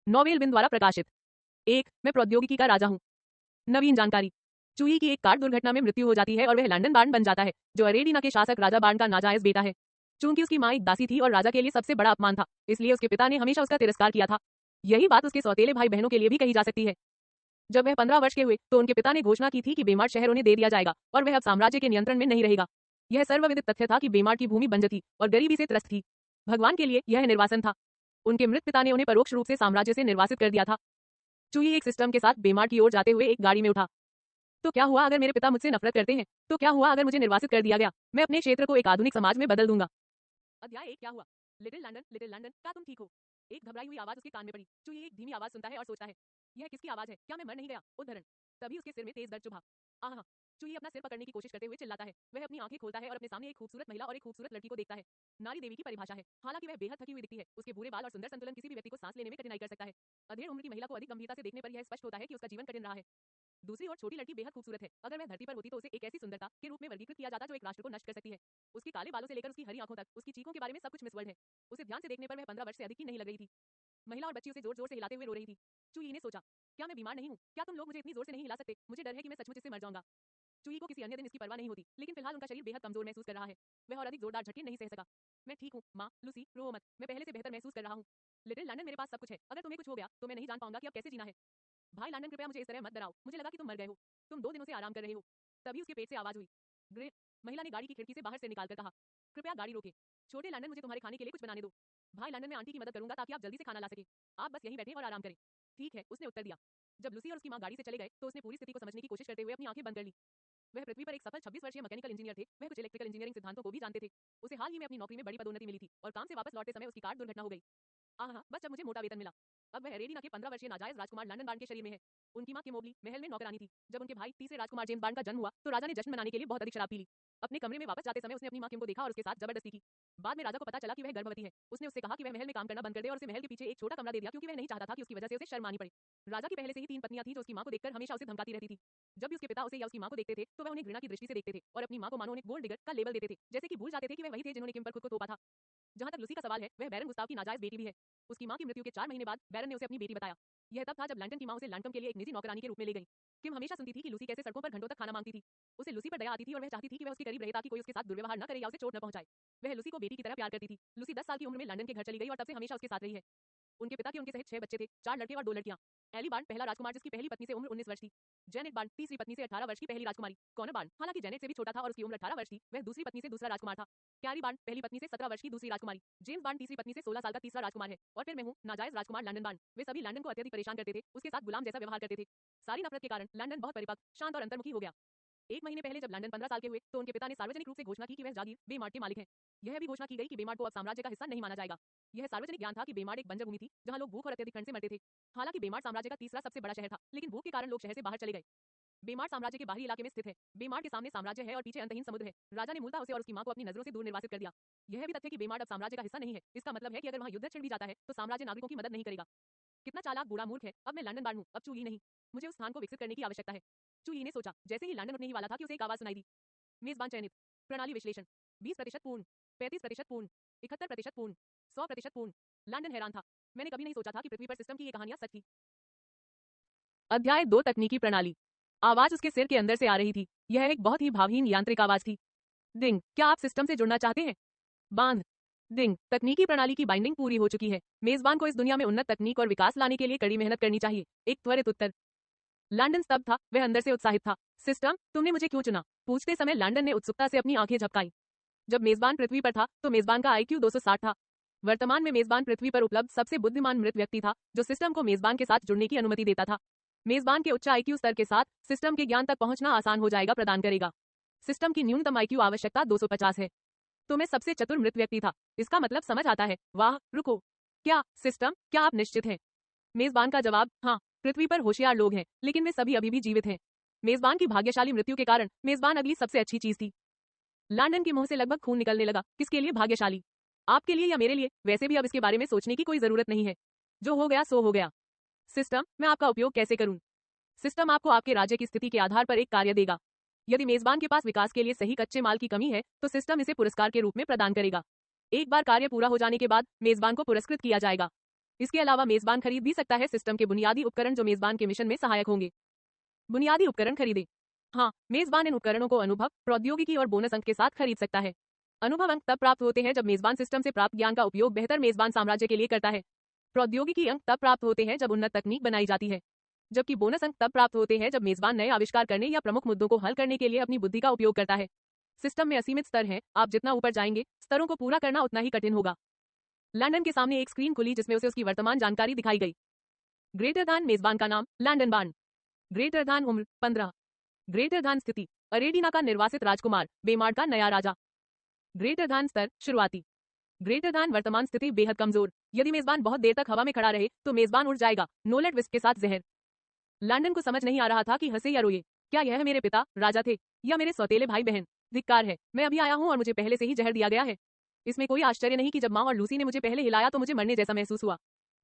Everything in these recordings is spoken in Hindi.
नोवेल बिन द्वारा प्रकाशित। 1. मैं प्रौद्योगिकी का राजा हूँ। नवीन जानकारी। चूई की एक कार दुर्घटना में मृत्यु हो जाती है और वह लंदन बार्न बन जाता है, जो अरेडीना के शासक राजा बार्न का नाजायज बेटा है। चूंकि उसकी माँ एक दासी थी और राजा के लिए सबसे बड़ा अपमान था, इसलिए उसके पिता ने हमेशा उसका तिरस्कार किया था। यही बात उसके सौतेले भाई बहनों के लिए भी कही जा सकती है। जब वह 15 वर्ष के हुए तो उनके पिता ने घोषणा की थी कि बेमार शहर उन्हें दे दिया जाएगा और वह अब साम्राज्य के नियंत्रण में नहीं रहेगा। यह सर्वविदित तथ्य था कि बेमार की भूमि बंजर थी और गरीबी से त्रस्त थी। भगवान के लिए यह निर्वासन था। उनके मृत पिता ने उन्हें परोक्ष रूप से साम्राज्य से निर्वासित कर दिया था। चूई एक सिस्टम के साथ बेमार की ओर जाते हुए एक गाड़ी में उठा। तो क्या हुआ अगर मेरे पिता मुझसे नफरत करते हैं? तो क्या हुआ अगर मुझे निर्वासित कर दिया गया? मैं अपने क्षेत्र को एक आधुनिक समाज में बदल दूंगा। अध्याय 1 क्या हुआ? लिटिल लंदन, क्या तुम ठीक हो? एक घबराई हुई आवाज उसके कान में पड़ी। चूई एक धीमी आवाज सुनता है और सोचता है, यह किसकी आवाज है? क्या मैं मर नहीं गया? उद्धरण। तभी उसके सिर में तेज दर्द चुभा। आहा! चूई अपना सिर पकड़ने की कोशिश करते हुए चिल्लाता है। वह अपनी आंखें खोलता है और अपने सामने एक खूबसूरत महिला और एक खूबसूरत लड़की को देखता है। नारी देवी की परिभाषा है। हालांकि वह बेहद थकी हुई दिखती है, उसके भूरे बाल और सुंदर संतुलन किसी भी व्यक्ति को सांस लेने में कठिनाई कर सकता है। अधेड़ उम्र की महिला को अधिक गंभीरता से देखने पर यह स्पष्ट होता है कि उसका जीवन कठिन रहा है। दूसरी ओर छोटी लड़की बेहद खूबसूरत है। अगर वह धरती पर होती तो उसे एक ऐसी सुंदरता के रूप में वर्गीकृत किया जाता जो एक राष्ट्र को नष्ट कर सकती है। उसके काले बालों से लेकर उसकी हरी आंखों तक, उसकी चीखों के बारे में सब कुछ मिसवर्ल्ड है। उसे ध्यान से देखने पर वह 15 वर्ष से अधिक की नहीं लग रही थी। महिला और बच्ची उसे जोर जोर से हिलाते हुए रो रही थी। चुई ने सोचा, क्या मैं बीमार नहीं हूँ? क्या तुम लोग मुझे इतनी जोर से नहीं हिला सकते? मुझे डर है कि मैं सचमुच इससे मर जाऊंगा। चुई को किसी अन्य दिन इसकी परवाह नहीं होती, लेकिन फिलहाल उनका शरीर बेहद कमजोर महसूस कर रहा है। वह और अधिक जोरदार झटके नहीं सह सका। मैं ठीक हूँ माँ, लूसी, रो मत, मैं पहले से बेहतर महसूस कर रहा हूँ। लिटिल लंदन, मेरे पास सब कुछ है। अगर तुम्हें कुछ हो गया तो मैं नहीं जान पाऊंगा कि अब कैसे जीना है। भाई लंदन, कृपया मुझे इस तरह मत डराओ। मुझे लगा कि तुम मर गए हो। तुम 2 दिनों से आराम कर रहे हो। तभी उसके पेट से आवाज हुई, ग्रेट। महिला ने गाड़ी की खिड़की से बाहर से निकालकर कहा, कृपया गाड़ी रोके। छोटे लंदन, मुझे तुम्हारे खाने के लिए कुछ बनाने दो। भाई लंदन, मैं आंटी की मदद करूंगा ताकि आप जल्दी से खाना ला सके। आप बस यहीं बैठे और आराम करें। ठीक है, उसने उत्तर दिया। जब लूसी और उसकी माँ गाड़ी से चले गए तो उसने पूरी स्थिति को समझने की कोशिश करते हुए अपनी आंखें बंद कर ली। वह पृथ्वी पर एक सफल 26 वर्षीय मैकेनिकल इंजीनियर थे। वह कुछ इलेक्ट्रिकल इंजीनियरिंग सिद्धांतों को भी जानते थे। उसे हाल ही में अपनी नौकरी में बड़ी पदोन्नति मिली थी और काम से वापस लौटते समय उसकी कार दुर्घटना हो गई। आहा, बस जब मुझे मोटा वेतन मिला। अब वह रेडिना के 15 वर्षीय नाजायज राजकुमार लंदन बार्न के शरीर में है। उनकी मां किमोबली महल में नौकरानी थी। जब उनके भाई तीसरे राजकुमार जेम्स बार्न का जन्म हुआ तो राजा ने जश्न मनाने के लिए बहुत अधिक शराब पी ली। अपने कमरे में वापस जाते समय उसने अपनी मां किम को देखा और उसके साथ जबरदस्ती की। बाद में राजा को पता चला कि वह गर्भवती है। उसने उससे कहा कि वह महल में काम करना बंद कर दे और उसे महल के पीछे एक छोटा कमरा दे दिया, क्योंकि वह नहीं चाहता था कि उसकी वजह से उसे शर्म आनी पड़े। राजा की पहले से ही 3 पत्नियां थी जो उसकी मां को देखकर हमेशा उसे धमकाती रहती थी। जब भी उसके पिता उसे या उसकी मां को देखते थे तो वह उन्हें घृणा की दृष्टि से देखते थे और अपनी मां को मानो उन्हें गोल्ड डिगर का लेबल देते थे, जैसे कि भूल जाते थे कि वह वही थे जिन्होंने किम पर खुद को तोपा था। जहां तक लूसी का सवाल है, वह बैरन गुस्ताव की नाजायज बेटी भी है। उसकी मां की मृत्यु के 4 महीने बाद बैरन ने उसे अपनी बेटी बताया। यह तब था जब लंदन की मां उसे लंडकम के लिए एक निजी नौकरानी के रूप में ले गई। किम हमेशा सुनती थी कि लूसी कैसे सड़कों पर घंटों तक खाना मांगती थी। उसे लूसी पर दया आती थी और वह चाहती थी कि वह उसके करीब रहे ताकि कोई उसके साथ दुर्व्यवहार न करे या उसे चोट न पहुंचाए। वह लूसी को बेटी की तरह प्यार करती थी। लूसी 10 साल की उम्र में लंदन के घर चली गई और तब से हमेशा उसके साथ रही है। उनके पिता के उनके सहित 6 बच्चे थे, 4 लड़के और 2 लड़कियां। एली बार्न पहला राजकुमार, जिसकी पहली पत्नी से उम्र 19 वर्ष थी। जेनेट बार्न तीसरी पत्नी से 18 वर्ष की पहली राजकुमारी। कॉनर बार्न, हालांकि जेनेट से भी छोटा था और उसकी उम्र 18 वर्ष थी, वह दूसरी पत्नी से दूसरा राजकुमार था। कैरी बार्न पहली पत्नी से 17 वर्ष की दूसरी राजकुमारी। जेम्स बार्न तीसरी पत्नी से 16 साल का तीसरा राजकुमार है। और फिर मैं हूँ, नाजायज राजकुमार लंदन बार्न। वे सभी लंदन को अत्यधिक परेशान करते थे, उसके साथ गुलाम जैसा व्यवहार करते थे। सारी नफरत के कारण लंदन बहुत परिपक्व, शांत और अंतर्मुखी हो गया। 1 महीने पहले जब लंदन 15 साल के हुए तो उनके पिता ने सार्वजनिक रूप से घोषणा की कि वह जागीर बेमार्ट के मालिक हैं। यह भी घोषणा की गई कि बेमार्ट को अब साम्राज्य का हिस्सा नहीं माना जाएगा। यह सार्वजनिक ज्ञान था कि बेमार्ट एक बंजर भूमि थी जहां लोग भूख और अत्यधिक ठंड से मरते थे। हालांकि बेमार्ट साम्राज्य का तीसरा सबसे बड़ा शहर था, लेकिन भूख के कारण लोग शहर से बाहर चले गए। बेमार्ट साम्राज्य के बाहरी इलाके में स्थित है। बेमार्ट के सामने साम्राज्य है और पीछे अंतहीन समुद्र है। राजा ने मूलतः उसे और उसकी मां को अपनी नजरों से दूर निर्वासित कर दिया। यह भी तथ्य कि बेमार्ट अब साम्राज्य का हिस्सा नहीं है, इसका मतलब है कि अगर वहां युद्ध छिड़ भी जाता है तो साम्राज्य नागरिकों की मदद नहीं करेगा। कितना चालाक बूढ़ा मूर्ख है। अब मैं लंदन बार्न हूं, अब चूई नहीं। मुझे उस स्थान को विकसित करने की आवश्यकता है। चूई ने सोचा। जैसे ही लंदन उठने ही वाला था कि उसे एक आवाज सुनाई दी। मेजबान चयनित। प्रणाली विश्लेषण। 20% पूर्ण, 35% पूर्ण, 71% पूर्ण, 100% पूर्ण। लंदन हैरान था। मैंने कभी नहीं सोचा था कि पृथ्वी पर सिस्टम की ये कहानियां सच थी। अध्याय 2 तकनीकी प्रणाली। आवाज उसके सिर के अंदर से आ रही थी। यह एक बहुत ही भावहीन यांत्रिक आवाज थी। डिंग, क्या आप सिस्टम से जुड़ना चाहते हैं? बांध। डिंग, तकनीकी प्रणाली की बाइंडिंग पूरी हो चुकी है। मेजबान को इस दुनिया में उन्नत तकनीक और विकास लाने के लिए कड़ी मेहनत करनी चाहिए। एक त्वरित उत्तर। लंदन स्तब्ध था, वह अंदर से उत्साहित था। सिस्टम, तुमने मुझे क्यों चुना? पूछते समय लंदन ने उत्सुकता से अपनी आंखें झपकाई। जब मेजबान पृथ्वी पर था तो मेजबान का आईक्यू 260 था। वर्तमान में मेजबान पृथ्वी पर उपलब्ध सबसे बुद्धिमान मृत व्यक्ति था, जो सिस्टम को मेजबान के साथ जुड़ने की अनुमति देता था। मेजबान के उच्च आईक्यू स्तर के साथ सिस्टम के ज्ञान तक पहुंचना आसान हो जाएगा प्रदान करेगा। सिस्टम की न्यूनतम आईक्यू आवश्यकता 250 है। तो मैं सबसे चतुर मृत व्यक्ति था, इसका मतलब समझ आता है। वाह, रुको, क्या सिस्टम, क्या आप निश्चित हैं? मेजबान का जवाब, हाँ, पृथ्वी पर होशियार लोग हैं, लेकिन वे सभी अभी भी जीवित हैं। मेजबान की भाग्यशाली मृत्यु के कारण मेजबान अगली सबसे अच्छी चीज थी। लंदन के मुंह से लगभग खून निकलने लगा। किसके लिए भाग्यशाली? आपके लिए या मेरे लिए? वैसे भी अब इसके बारे में सोचने की कोई जरूरत नहीं है। जो हो गया सो हो गया। सिस्टम, मैं आपका उपयोग कैसे करूं? सिस्टम आपको आपके राज्य की स्थिति के आधार पर एक कार्य देगा। यदि मेजबान के पास विकास के लिए सही कच्चे माल की कमी है तो सिस्टम इसे पुरस्कार के रूप में प्रदान करेगा। एक बार कार्य पूरा हो जाने के बाद मेजबान को पुरस्कृत किया जाएगा। इसके अलावा मेजबान खरीद भी सकता है सिस्टम के बुनियादी उपकरण जो मेजबान के मिशन में सहायक होंगे। बुनियादी उपकरण खरीदे। हाँ, मेजबान इन उपकरणों को अनुभव, प्रौद्योगिकी और बोनस अंक के साथ खरीद सकता है। अनुभव अंक तब प्राप्त होते हैं जब मेजबान सिस्टम से प्राप्त ज्ञान का उपयोग बेहतर मेजबान साम्राज्य के लिए करता है। प्रौद्योगिकी अंक तब प्राप्त होते हैं जब उन्नत तकनीक बनाई जाती है, जबकि बोनस अंक तब प्राप्त होते हैं जब मेजबान नए आविष्कार करने या प्रमुख मुद्दों को हल करने के लिए अपनी बुद्धि का उपयोग करता है। सिस्टम में असीमित स्तर हैं, आप जितना ऊपर जाएंगे स्तरों को पूरा करना उतना ही कठिन होगा। लैंडन के सामने एक स्क्रीन खुली जिसमें उसे उसकी वर्तमान जानकारी दिखाई गई। ग्रेटर दान मेजबान का नाम लैंडन बार्न। ग्रेटर दान उम्र 15। ग्रेटर दान स्थिति अरेडिना का निर्वासित राजकुमार, बेमार्ड का नया राजा। ग्रेटर दान स्तर शुरुआती। ग्रेटर दान वर्तमान स्थिति बेहद कमजोर, यदि मेजबान बहुत देर तक हवा में खड़ा रहे तो मेजबान उड़ जाएगा, नोलेट विस्क के साथ जहर। लैंडन को समझ नहीं आ रहा था कि हंसे या रोए। क्या यह मेरे पिता राजा थे या मेरे सौतेले भाई बहन? धिक्कार है, मैं अभी आया हूँ और मुझे पहले से ही जहर दिया गया है। इसमें कोई आश्चर्य नहीं कि जब माँ और लूसी ने मुझे पहले हिलाया तो मुझे मरने जैसा महसूस हुआ।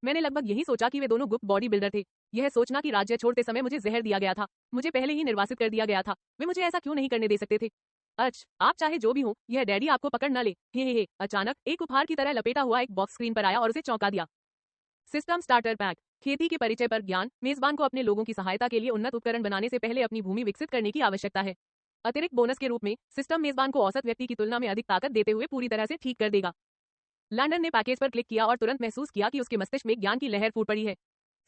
मैंने लगभग यही सोचा कि वे दोनों गुप्त बॉडी बिल्डर थे। यह सोचना कि राज्य छोड़ते समय मुझे जहर दिया गया था, मुझे पहले ही निर्वासित कर दिया गया था, वे मुझे ऐसा क्यों नहीं करने दे सकते थे? आप चाहे जो भी हो, यह डैडी आपको पकड़ न ले। हे। अचानक एक उपहार की तरह लपेटा हुआ एक बॉक्स स्क्रीन पर आया और उसे चौंका दिया। System starter pack. खेती के परिचय पर ज्ञान। मेजबान को अपने लोगों की सहायता के लिए उन्नत उपकरण बनाने से पहले अपनी भूमि विकसित करने की आवश्यकता है। अतिरिक्त बोनस के रूप में सिस्टम मेजबान को औसत व्यक्ति की तुलना में अधिक ताकत देते हुए पूरी तरह से ठीक कर देगा। लैंडन ने पैकेज पर क्लिक किया और तुरंत महसूस किया कि उसके मस्तिष्क में ज्ञान की लहर फूट पड़ी है।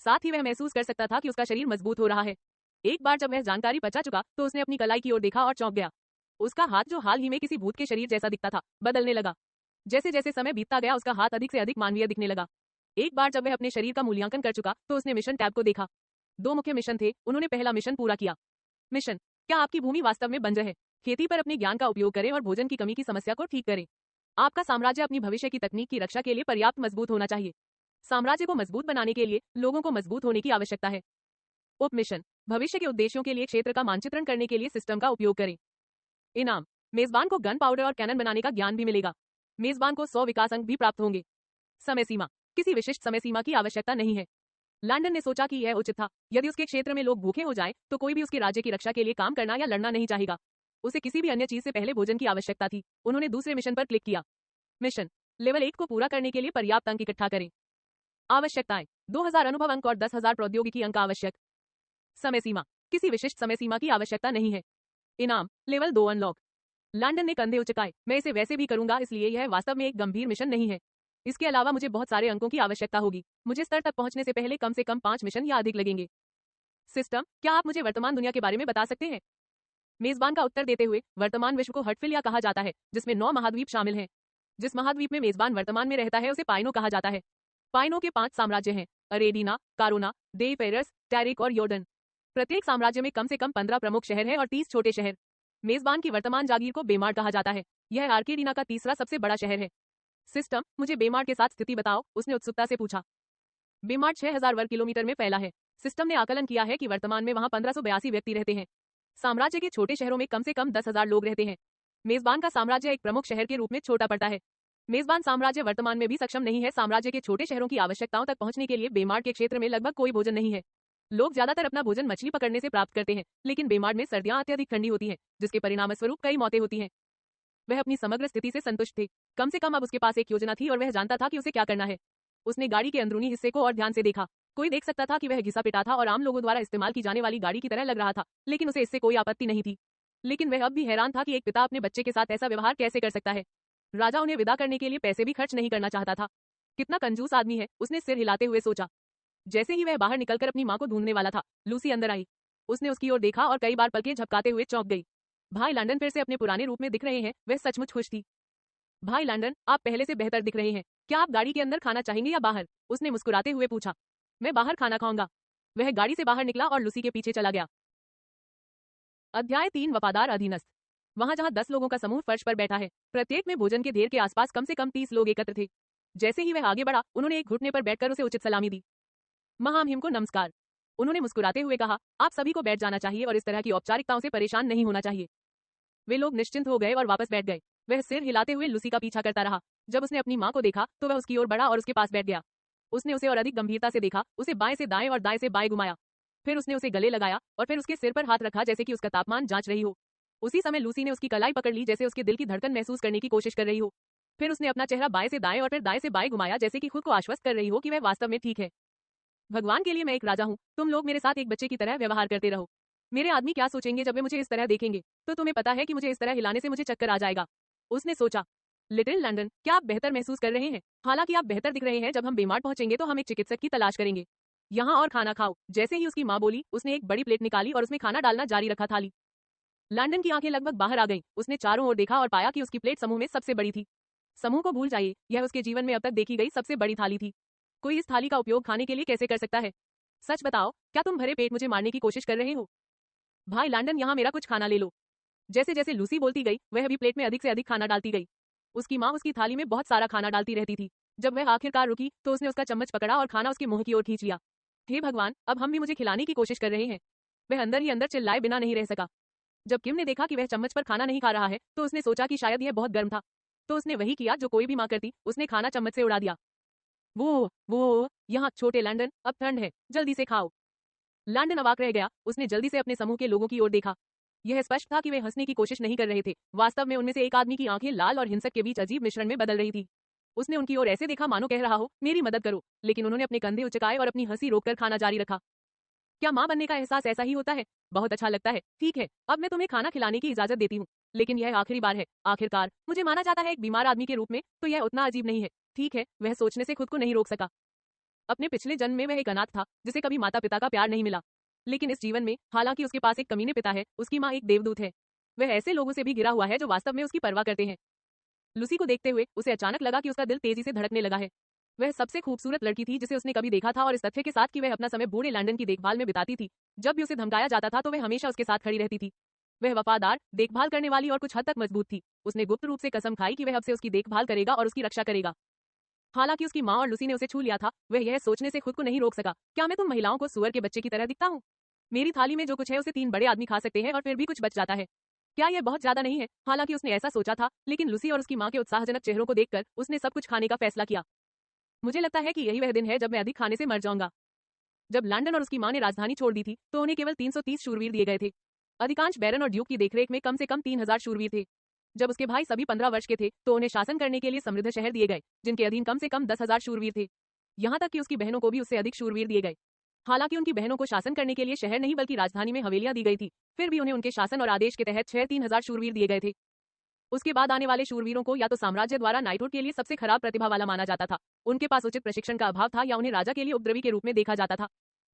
साथ ही वह महसूस कर सकता था कि उसका शरीर मजबूत हो रहा है। एक बार जब वह जानकारी पचा चुका तो उसने अपनी कलाई की ओर देखा और चौंक गया। उसका हाथ, जो हाल ही में किसी भूत के शरीर जैसा दिखता था, बदलने लगा। जैसे जैसे समय बीतता गया उसका हाथ अधिक से अधिक मानवीय दिखने लगा। एक बार जब वह अपने शरीर का मूल्यांकन कर चुका तो उसने मिशन टैब को देखा। 2 मुख्य मिशन थे, उन्होंने पहला मिशन पूरा किया। मिशन, क्या आपकी भूमि वास्तव में बंजर है? खेती पर अपने ज्ञान का उपयोग करें और भोजन की कमी की समस्या को ठीक करें। आपका साम्राज्य अपनी भविष्य की तकनीक की रक्षा के लिए पर्याप्त मजबूत होना चाहिए। साम्राज्य को मजबूत बनाने के लिए लोगों को मजबूत होने की आवश्यकता है। उप मिशन, भविष्य के उद्देश्यों के लिए क्षेत्र का मानचित्रण करने के लिए सिस्टम का उपयोग करें। इनाम, मेजबान को गन पाउडर और कैनन बनाने का ज्ञान भी मिलेगा। मेजबान को 100 विकास अंक भी प्राप्त होंगे। समय सीमा, किसी विशिष्ट समय सीमा की आवश्यकता नहीं है। लैंडन ने सोचा कि यह उचित था। यदि उसके क्षेत्र में लोग भूखे हो जाएं, तो कोई भी उसके राज्य की रक्षा के लिए काम करना या लड़ना नहीं चाहेगा। उसे किसी भी अन्य चीज से पहले भोजन की आवश्यकता थी। उन्होंने दूसरे मिशन पर क्लिक किया। मिशन, लेवल 1 को पूरा करने के लिए पर्याप्त अंक इकट्ठा करें। आवश्यकताएं, 2000 अनुभव अंक और 10,000 प्रौद्योगिकी अंक आवश्यक। समय सीमा, किसी विशिष्ट समय सीमा की आवश्यकता नहीं है। इनाम, लेवल 2 अनलॉक। लैंडन ने कंधे उचकाए। मैं इसे वैसे भी करूंगा, इसलिए यह वास्तव में एक गंभीर मिशन नहीं है। इसके अलावा मुझे बहुत सारे अंकों की आवश्यकता होगी। मुझे स्तर तक पहुंचने से पहले कम से कम 5 मिशन या अधिक लगेंगे। सिस्टम, क्या आप मुझे वर्तमान दुनिया के बारे में बता सकते हैं? मेजबान का उत्तर देते हुए, वर्तमान विश्व को हटफिलिया कहा जाता है, जिसमें 9 महाद्वीप शामिल हैं। जिस महाद्वीप में मेजबान वर्तमान में रहता है उसे पाइनो कहा जाता है। पाइनो के 5 साम्राज्य हैं, अरेडिना, कारोना, डेफेरस, टैरिक और योर्डन। प्रत्येक साम्राज्य में कम से कम 15 प्रमुख शहर हैं और 30 छोटे शहर। मेजबान की वर्तमान जागीर को बेमार्ड कहा जाता है। यह आर्केडिना का तीसरा सबसे बड़ा शहर है। सिस्टम, मुझे बेमार्ड के साथ स्थिति बताओ, उसने उत्सुकता से पूछा। बेमार्ड 6000 वर्ग किलोमीटर में फैला है। सिस्टम ने आकलन किया है कि वर्तमान में वहां 1582 व्यक्ति रहते हैं। साम्राज्य के छोटे शहरों में कम से कम 10,000 लोग रहते हैं। मेजबान का साम्राज्य एक प्रमुख शहर के रूप में छोटा पड़ता है। मेजबान साम्राज्य वर्तमान में भी सक्षम नहीं है साम्राज्य के छोटे शहरों की आवश्यकताओं तक पहुंचने के लिए। बेमार्ड के क्षेत्र में लगभग कोई भोजन नहीं है। लोग ज्यादातर अपना भोजन मछली पकड़ने से प्राप्त करते हैं, लेकिन बेमार्ड में सर्दियां अत्यधिक ठंडी होती हैं, जिसके परिणामस्वरूप कई मौतें होती हैं। वह अपनी समग्र स्थिति से संतुष्ट थे। कम से कम अब उसके पास एक योजना थी और वह जानता था कि उसे क्या करना है। उसने गाड़ी के अंदरूनी हिस्से को और ध्यान से देखा। कोई देख सकता था कि वह घिसा पिटा था और आम लोगों द्वारा इस्तेमाल की जाने वाली गाड़ी की तरह लग रहा था, लेकिन उसे इससे कोई आपत्ति नहीं थी। लेकिन वह अब भी हैरान था कि एक पिता अपने बच्चे के साथ ऐसा व्यवहार कैसे कर सकता है। राजा उन्हें विदा करने के लिए पैसे भी खर्च नहीं करना चाहता था। कितना कंजूस आदमी है, उसने सिर हिलाते हुए सोचा। जैसे ही वह बाहर निकलकर अपनी मां को ढूंढने वाला था, लूसी अंदर आई। उसने उसकी ओर देखा और कई बार पलकें झपकाते हुए चौंक गई। भाई लैंडन फिर से अपने पुराने रूप में दिख रहे हैं, वह सचमुच खुश थी। भाई लैंडन, आप पहले से बेहतर दिख रहे हैं। क्या आप गाड़ी के अंदर खाना चाहेंगे या बाहर? उसने मुस्कुराते हुए पूछा। मैं बाहर खाना खाऊंगा। वह गाड़ी से बाहर निकला और लूसी के पीछे चला गया। अध्याय 3, वफादार अधीनस्थ। वहां जहां 10 लोगों का समूह फर्श पर बैठा है, प्रत्येक में भोजन के ढेर के आसपास कम से कम 30 लोग एकत्र थे। जैसे ही वह आगे बढ़ा, उन्होंने एक घुटने पर बैठकर उसे उचित सलामी दी। महामहिम को नमस्कार, उन्होंने मुस्कुराते हुए कहा। आप सभी को बैठ जाना चाहिए और इस तरह की औपचारिकताओं से परेशान नहीं होना चाहिए। वे लोग निश्चिंत हो गए और वापस बैठ गए। वह सिर हिलाते हुए लूसी का पीछा करता रहा। जब उसने अपनी मां को देखा तो वह उसकी ओर बढ़ा और उसके पास बैठ गया। उसने उसे और अधिक गंभीरता से देखा, उसे बाएं से दाएं और दाएं से बाएं घुमाया। फिर उसने उसे गले लगाया और फिर उसके सिर पर हाथ रखा जैसे कि उसका तापमान जांच रही हो। उसी समय लूसी ने उसकी कलाई पकड़ ली, जैसे उसके दिल की धड़कन महसूस करने की कोशिश कर रही हो। फिर उसने अपना चेहरा बाएं से दाएं और फिर दाएं से बाएं घुमाया, जैसे कि खुद को आश्वस्त कर रही हो कि वह वास्तव में ठीक है। भगवान के लिए मैं एक राजा हूँ, तुम लोग मेरे साथ एक बच्चे की तरह व्यवहार करते रहो। मेरे आदमी क्या सोचेंगे जब वे मुझे इस तरह देखेंगे, तो तुम्हें पता है कि मुझे इस तरह हिलाने से मुझे चक्कर आ जाएगा। उसने सोचा। लिटिल लंदन, क्या आप बेहतर महसूस कर रहे हैं? हालांकि आप बेहतर दिख रहे हैं। जब हम बीमार पहुंचेंगे तो हम एक चिकित्सक की तलाश करेंगे। यहाँ और खाना खाओ। जैसे ही उसकी माँ बोली, उसने एक बड़ी प्लेट निकाली और उसमें खाना डालना जारी रखा। थाली। लंदन की आंखें लगभग बाहर आ गईं। उसने चारों ओर देखा और पाया कि उसकी प्लेट समूह में सबसे बड़ी थी। समूह को भूल जाइए, यह उसके जीवन में अब तक देखी गई सबसे बड़ी थाली थी। कोई इस थाली का उपयोग खाने के लिए कैसे कर सकता है? सच बताओ, क्या तुम भरे पेट मुझे मारने की कोशिश कर रहे हो? भाई लंदन, यहाँ मेरा कुछ खाना ले लो। जैसे जैसे लूसी बोलती गई, वह भी प्लेट में अधिक से अधिक खाना डालती गई। उसकी माँ उसकी थाली में बहुत सारा खाना डालती रहती थी। जब वह आखिरकार रुकी तो उसने उसका चम्मच पकड़ा और खाना उसके मुंह की ओर खींच लिया। हे भगवान, अब हम भी मुझे खिलाने की कोशिश कर रहे हैं। वह अंदर ही अंदर चिल्लाए बिना नहीं रह सका। जब किम ने देखा कि वह चम्मच पर खाना नहीं खा रहा है, तो उसने सोचा कि शायद यह बहुत गर्म था। तो उसने वही किया जो कोई भी माँ करती, उसने खाना चम्मच से उड़ा दिया। वो यहाँ छोटे लंदन, अब ठंड है, जल्दी से खाओ। लंदन अवाक रह गया। उसने जल्दी से अपने समूह के लोगों की ओर देखा। यह स्पष्ट था कि वे हंसने की कोशिश नहीं कर रहे थे। वास्तव में उनमें से एक आदमी की आंखें लाल और हिंसक के बीच अजीब मिश्रण में बदल रही थी। उसने उनकी ओर ऐसे देखा मानो कह रहा हो, मेरी मदद करो, लेकिन उन्होंने अपने कंधे उचकाए और अपनी हंसी रोककर खाना जारी रखा। क्या माँ बनने का एहसास ऐसा ही होता है? बहुत अच्छा लगता है। ठीक है, अब मैं तुम्हें खाना खिलाने की इजाजत देती हूँ, लेकिन यह आखिरी बार है। आखिरकार मुझे माना जाता है एक बीमार आदमी के रूप में, तो यह उतना अजीब नहीं है। ठीक है, वह सोचने से खुद को नहीं रोक सका। अपने पिछले जन्म में वह एक अनाथ था, जिसे कभी माता पिता का प्यार नहीं मिला। लेकिन इस जीवन में, हालांकि उसके पास एक कमीने पिता है, उसकी माँ एक देवदूत है। वह ऐसे लोगों से भी घिरा हुआ है जो वास्तव में उसकी परवाह करते हैं। लूसी को देखते हुए उसे अचानक लगा कि उसका दिल तेजी से धड़कने लगा है। वह सबसे खूबसूरत लड़की थी जिसे उसने कभी देखा था, और इस तथ्य के साथ कि वह अपना समय बूढ़े लंदन की देखभाल में बिताती थी। जब भी उसे धमकाया जाता था तो वह हमेशा उसके साथ खड़ी रहती थी। वह वफादार, देखभाल करने वाली और कुछ हद तक मजबूत थी। उसने गुप्त रूप से कसम खाई कि वह अब से उसकी देखभाल करेगा और उसकी रक्षा करेगा। हालांकि उसकी माँ और लूसी ने उसे छू लिया था, वह यह सोचने से खुद को नहीं रोक सका, क्या मैं तुम महिलाओं को सुअर के बच्चे की तरह दिखता हूँ? मेरी थाली में जो कुछ है उसे 3 बड़े आदमी खा सकते हैं और फिर भी कुछ बच जाता है। क्या यह बहुत ज्यादा नहीं है? हालांकि उसने ऐसा सोचा था, लेकिन लूसी और उसकी माँ के उत्साहजनक चेहरों को देखकर उसने सब कुछ खाने का फैसला किया। मुझे लगता है कि यही वह दिन है जब मैं अधिक खाने से मर जाऊंगा। जब लंदन और उसकी माँ ने राजधानी छोड़ दी थी, तो उन्हें केवल 330 शूरवीर दिए गए थे। अधिकांश बैरन और ड्यूक की देखरेख में कम से कम 3000 शूरवीर थे। जब उसके भाई सभी 15 वर्ष के थे, तो उन्हें शासन करने के लिए समृद्ध शहर दिए गए, जिनके अधीन कम से कम 10,000 शूरवीर थे। यहाँ तक कि उसकी बहनों को भी उससे अधिक शूरवीर दिए गए। हालांकि उनकी बहनों को शासन करने के लिए शहर नहीं बल्कि राजधानी में हवेलियां दी गई थी, फिर भी उन्हें उनके शासन और आदेश के तहत 3,000 शूरवीर दिए गए थे। उसके बाद आने वाले शूरवीरों को या तो साम्राज्य द्वारा नाइटहुड के लिए सबसे खराब प्रतिभा वाला माना जाता था, उनके पास उचित प्रशिक्षण का अभाव था, या उन्हें राजा के लिए उपद्रवी के रूप में देखा जाता था।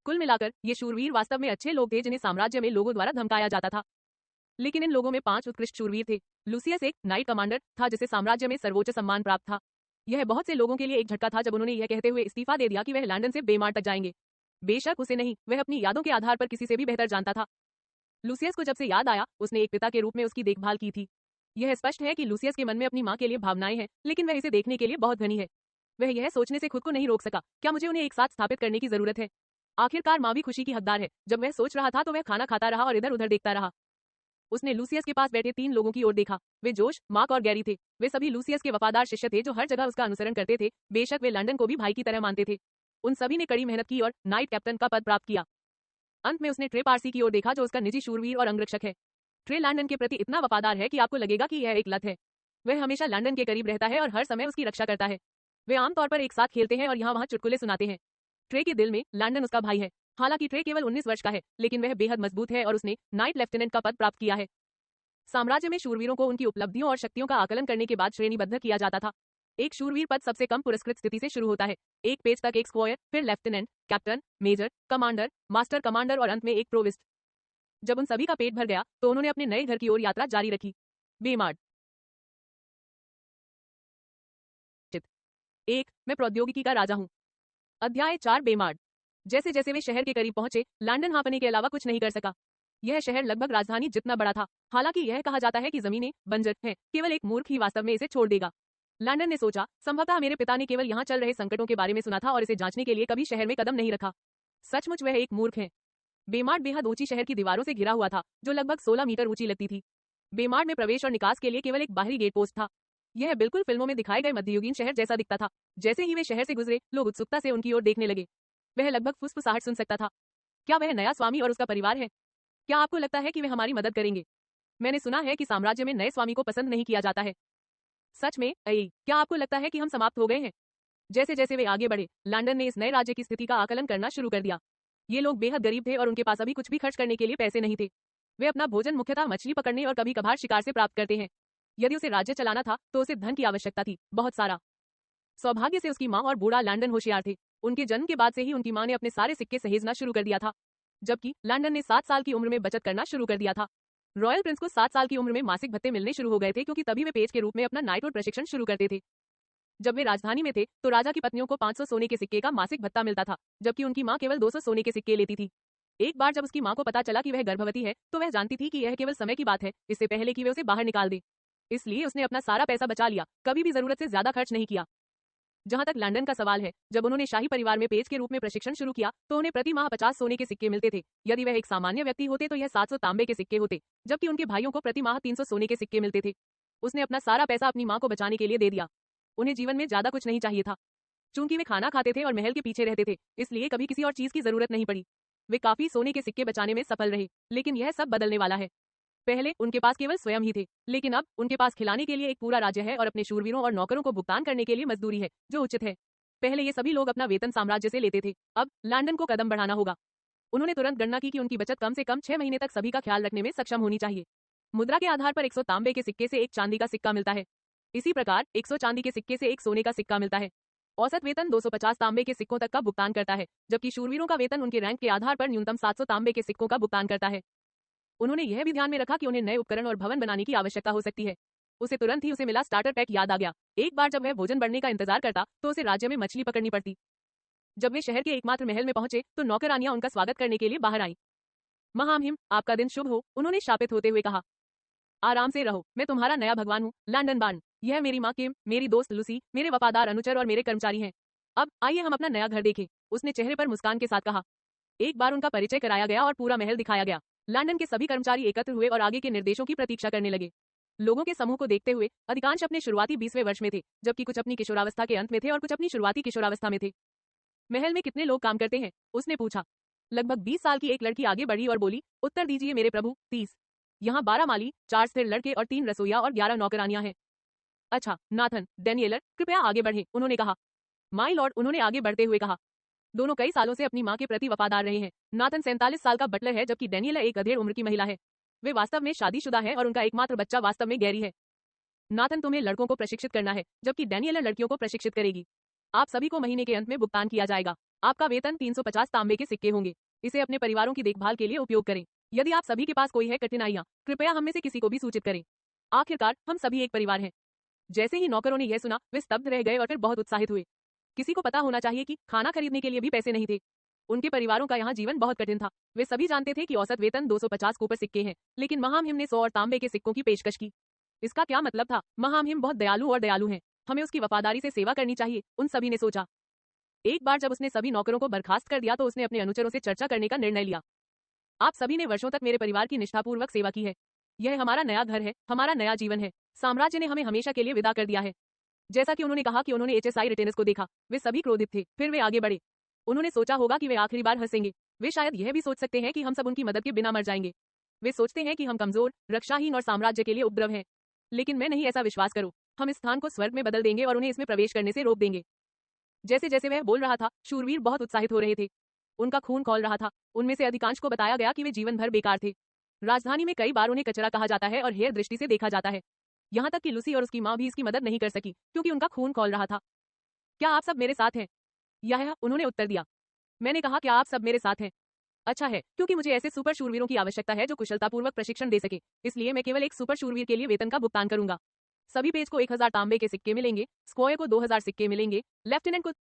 कुल मिलाकर ये शूरवीर वास्तव में अच्छे लोग थे जिन्हें साम्राज्य में लोगों द्वारा धमकाया जाता था। लेकिन इन लोगों में 5 उत्कृष्ट शूरवीर थे। लूसियस एक नाइट कमांडर था जिसे साम्राज्य में सर्वोच्च सम्मान प्राप्त था। यह बहुत से लोगों के लिए एक झटका था जब उन्होंने यह कहते हुए इस्तीफा दे दिया कि वह लंदन से बेमार तक जाएंगे। बेशक उसे नहीं, वह अपनी यादों के आधार पर किसी से भी बेहतर जानता था। लूसियस को जब से याद आया, उसने एक पिता के रूप में उसकी देखभाल की थी। यह स्पष्ट है कि लूसियस के मन में अपनी माँ के लिए भावनाएं हैं, लेकिन वह इसे देखने के लिए बहुत धनी है। वह यह सोचने से खुद को नहीं रोक सका, क्या मुझे उन्हें एक साथ स्थापित करने की जरूरत है? आखिरकार माँ भी खुशी की हकदार है। जब वह सोच रहा था तो वह खाना खाता रहा और इधर उधर देखता रहा। उसने लूसियस के पास बैठे 3 लोगों की ओर देखा। वे जोश, मार्क और गैरी थे। वे सभी लूसियस के वफादार शिष्य थे जो हर जगह उसका अनुसरण करते थे। बेशक वे लंदन को भी भाई की तरह मानते थे। उन सभी ने कड़ी मेहनत की और नाइट कैप्टन का पद प्राप्त किया। अंत में उसने ट्रे पारसी की ओर देखा जो उसका निजी शूरवीर और अंगरक्षक है। ट्रे लंदन के प्रति इतना वफादार है कि आपको लगेगा कि यह एक लत है। वह हमेशा लंदन के करीब रहता है और हर समय उसकी रक्षा करता है। वे आमतौर पर एक साथ खेलते हैं और यहाँ वहाँ चुटकुले सुनाते हैं। ट्रे के दिल में लंदन उसका भाई है। हालांकि ट्रे केवल 19 वर्ष का है, लेकिन वह बेहद मजबूत है और उसने नाइट लेफ्टिनेंट का पद प्राप्त किया है। साम्राज्य में शूरवीरों को उनकी उपलब्धियों और शक्तियों का आकलन करने के बाद श्रेणीबद्ध किया जाता था। एक शूरवीर पद सबसे कम पुरस्कृत स्थिति से शुरू होता है। एक पेज तक एक स्क्वायर, फिर lieutenant, captain, major, commander, master commander और अंत में एक प्रोविस्ट। जब उन सभी का पेट भर गया तो उन्होंने अपने नए घर की ओर यात्रा जारी रखी। बेमार्ड। 1 मैं प्रौद्योगिकी का राजा हूँ। अध्याय 4 बेमार्ड। जैसे जैसे वे शहर के करीब पहुंचे, लंदन हाँफने के अलावा कुछ नहीं कर सका। यह शहर लगभग राजधानी जितना बड़ा था। हालांकि यह कहा जाता है कि जमीनें बंजर हैं, केवल एक मूर्ख ही वास्तव में इसे छोड़ देगा। लंदन ने सोचा, संभवतः मेरे पिता ने केवल यहाँ चल रहे संकटों के बारे में सुना था और इसे जांचने के लिए कभी शहर में कदम नहीं रखा। सचमुच वह एक मूर्ख है। बेमार्ड बेहद ऊंची शहर की दीवारों से घिरा हुआ था, जो लगभग 16 मीटर ऊंची लगती थी। बेमार्ड में प्रवेश और निकास के लिए केवल एक बाहरी गेट पोस्ट था। यह बिल्कुल फिल्मों में दिखाए गए मध्ययुगीन शहर जैसा दिखता था। जैसे ही वे शहर से गुजरे, लोग उत्सुकता से उनकी ओर देखने लगे। वह लगभग फुसफुसाहट सुन सकता था। क्या वह नया स्वामी और उसका परिवार है? क्या आपको लगता है कि वे हमारी मदद करेंगे? मैंने सुना है कि साम्राज्य में नए स्वामी को पसंद नहीं किया जाता है। सच में क्या आपको लगता है कि हम समाप्त हो गए हैं? जैसे जैसे वे आगे बढ़े, लैंडन ने इस नए राज्य की स्थिति का आकलन करना शुरू कर दिया। ये लोग बेहद गरीब थे और उनके पास अभी कुछ भी खर्च करने के लिए पैसे नहीं थे। वे अपना भोजन मुख्यतः मछली पकड़ने और कभी कभार शिकार से प्राप्त करते हैं। यदि उसे राज्य चलाना था तो उसे धन की आवश्यकता थी, बहुत सारा। सौभाग्य से उसकी माँ और बूढ़ा लैंडन होशियार थे। उनके जन्म के बाद से ही उनकी माँ ने अपने सारे सिक्के सहेजना शुरू कर दिया था, जबकि लैंडन ने 7 साल की उम्र में बचत करना शुरू कर दिया था। रॉयल प्रिंस को 7 साल की उम्र में मासिक भत्ते मिलने शुरू हो गए थे, क्योंकि तभी वे पेज के रूप में अपना नाइटहुड प्रशिक्षण शुरू करते थे। जब वे राजधानी में थे तो राजा की पत्नियों को 500 सोने के सिक्के का मासिक भत्ता मिलता था, जबकि उनकी माँ केवल 200 सोने के सिक्के लेती थी। एक बार जब उसकी माँ को पता चला कि वह गर्भवती है तो वह जानती थी कि यह केवल समय की बात है, इससे पहले कि वे उसे बाहर निकाल दे। इसलिए उसने अपना सारा पैसा बचा लिया, कभी भी जरूरत से ज्यादा खर्च नहीं किया। जहां तक लैंडन का सवाल है, जब उन्होंने शाही परिवार में पेज के रूप में प्रशिक्षण शुरू किया तो उन्हें प्रति माह 50 सोने के सिक्के मिलते थे। यदि वह एक सामान्य व्यक्ति होते तो यह 700 तांबे के सिक्के होते, जबकि उनके भाइयों को प्रति माह 300 सोने के सिक्के मिलते थे। उसने अपना सारा पैसा अपनी माँ को बचाने के लिए दे दिया। उन्हें जीवन में ज्यादा कुछ नहीं चाहिए था। चूंकि वे खाना खाते थे और महल के पीछे रहते थे, इसलिए कभी किसी और चीज की जरूरत नहीं पड़ी। वे काफी सोने के सिक्के बचाने में सफल रहे, लेकिन यह सब बदलने वाला है। पहले उनके पास केवल स्वयं ही थे, लेकिन अब उनके पास खिलाने के लिए एक पूरा राज्य है और अपने शूरवीरों और नौकरों को भुगतान करने के लिए मजदूरी है, जो उचित है। पहले ये सभी लोग अपना वेतन साम्राज्य से लेते थे, अब लैंडन को कदम बढ़ाना होगा। उन्होंने तुरंत गणना की कि उनकी बचत कम से कम 6 महीने तक सभी का ख्याल रखने में सक्षम होनी चाहिए। मुद्रा के आधार पर 100 तांबे के सिक्के से एक चांदी का सिक्का मिलता है। इसी प्रकार 100 चांदी के सिक्के से एक सोने का सिक्का मिलता है। औसत वेतन 250 तांबे के सिक्कों तक का भुगतान करता है, जबकि शूरवीरों का वेतन उनके रैंक के आधार पर न्यूनतम 700 तांबे के सिक्कों का भुगतान करता है। उन्होंने यह भी ध्यान में रखा कि उन्हें नए उपकरण और भवन बनाने की आवश्यकता हो सकती है। उसे तुरंत ही उसे मिला स्टार्टर पैक याद आ गया। एक बार जब वह भोजन बढ़ने का इंतजार करता तो उसे राज्य में मछली पकड़नी पड़ती। जब वे शहर के एकमात्र महल में पहुंचे तो नौकरानियां उनका स्वागत करने के लिए बाहर आईं। महामहिम, आपका दिन शुभ हो, उन्होंने शापित होते हुए कहा। आराम से रहो, मैं तुम्हारा नया भगवान हूँ, लैंडन बार्न। यह मेरी माँ किम, मेरी दोस्त लूसी, मेरे वफादार अनुचर और मेरे कर्मचारी हैं। अब आइए हम अपना नया घर देखें, उसने चेहरे पर मुस्कान के साथ कहा। एक बार उनका परिचय कराया गया और पूरा महल दिखाया गया। लैंडन के सभी कर्मचारी एकत्र हुए और आगे के निर्देशों की प्रतीक्षा करने लगे। लोगों के समूह को देखते हुए अधिकांश अपने शुरुआती 20वें वर्ष में थे, जबकि कुछ अपनी किशोरावस्था के अंत में थे और कुछ अपनी शुरुआती किशोरावस्था में थे। महल में कितने लोग काम करते हैं, उसने पूछा। लगभग 20 साल की एक लड़की आगे बढ़ी और बोली, उत्तर दीजिए मेरे प्रभु, 30। यहाँ 12 माली, 4 स्थिर लड़के और 3 रसोइया और 11 नौकरानियां हैं। अच्छा, नाथन, डेनियलर, कृपया आगे बढ़ें, उन्होंने कहा। माई लॉर्ड, उन्होंने आगे बढ़ते हुए कहा। दोनों कई सालों से अपनी माँ के प्रति वफादार रहे हैं। नाथन 47 साल का बटलर है, जबकि डेनियलर एक अधेड़ उम्र की महिला है। वे वास्तव में शादीशुदा है और उनका एकमात्र बच्चा वास्तव में गैरी है। नाथन तुम्हें लड़कों को प्रशिक्षित करना है, जबकि डेनियलर लड़कियों को प्रशिक्षित करेगी। आप सभी को महीने के अंत में भुगतान किया जाएगा। आपका वेतन 350 तांबे के सिक्के होंगे। इसे अपने परिवारों की देखभाल के लिए उपयोग करें। यदि आप सभी के पास कोई है कठिनाइयां, कृपया हम में से किसी को भी सूचित करें। आखिरकार हम सभी एक परिवार हैं। जैसे ही नौकरों ने यह सुना, वे स्तब्ध रह गए और फिर बहुत उत्साहित हुए। किसी को पता होना चाहिए कि खाना खरीदने के लिए भी पैसे नहीं थे। उनके परिवारों का यहाँ जीवन बहुत कठिन था। वे सभी जानते थे कि औसत वेतन 250 कूपर सिक्के हैं, लेकिन महामहिम ने 100 और तांबे के सिक्कों की पेशकश की। इसका क्या मतलब था? महामहिम बहुत दयालु और दयालु हैं, हमें उसकी वफादारी से सेवा करनी चाहिए, उन सभी ने सोचा। एक बार जब उसने सभी नौकरों को बर्खास्त कर दिया तो उसने अपने अनुचरों से चर्चा करने का निर्णय लिया। आप सभी ने वर्षों तक मेरे परिवार की निष्ठापूर्वक सेवा की है। यह हमारा नया घर है, हमारा नया जीवन है। साम्राज्य ने हमें हमेशा के लिए विदा कर दिया है। जैसा कि उन्होंने कहा कि उन्होंने HSI रिटेनर्स को देखा, वे सभी क्रोधित थे। फिर वे आगे बढ़े। उन्होंने सोचा होगा कि वे आखिरी बार हंसेंगे। वे शायद यह भी सोच सकते हैं कि हम सब उनकी मदद के बिना मर जाएंगे। वे सोचते हैं कि हम कमजोर, रक्षाहीन और साम्राज्य के लिए उपद्रव हैं। लेकिन मैं नहीं, ऐसा विश्वास करो। हम इस स्थान को स्वर्ग में बदल देंगे और उन्हें इसमें प्रवेश करने से रोक देंगे। जैसे जैसे वह बोल रहा था, शूरवीर बहुत उत्साहित हो रहे थे। उनका खून खौल रहा था। उनमें से अधिकांश को बताया गया कि वे जीवन भर बेकार थे। राजधानी में कई बार उन्हें कचरा कहा जाता है और हेय दृष्टि से देखा जाता है। यहाँ तक कि लूसी और उसकी माँ भी इसकी मदद नहीं कर सकी, क्योंकि उनका खून खौल रहा था। क्या आप सब मेरे साथ हैं? यह उन्होंने उत्तर दिया। मैंने कहा, क्या आप सब मेरे साथ हैं? अच्छा है, क्योंकि मुझे ऐसे सुपर शूरवीरों की आवश्यकता है जो कुशलतापूर्वक प्रशिक्षण दे सके। इसलिए मैं केवल एक सुपर शूरवीर के लिए वेतन का भुगतान करूंगा। सभी पेज को 1000 तांबे के सिक्के मिलेंगे, स्क्वायर को 2000 सिक्के मिलेंगे, लेफ्टिनेंट को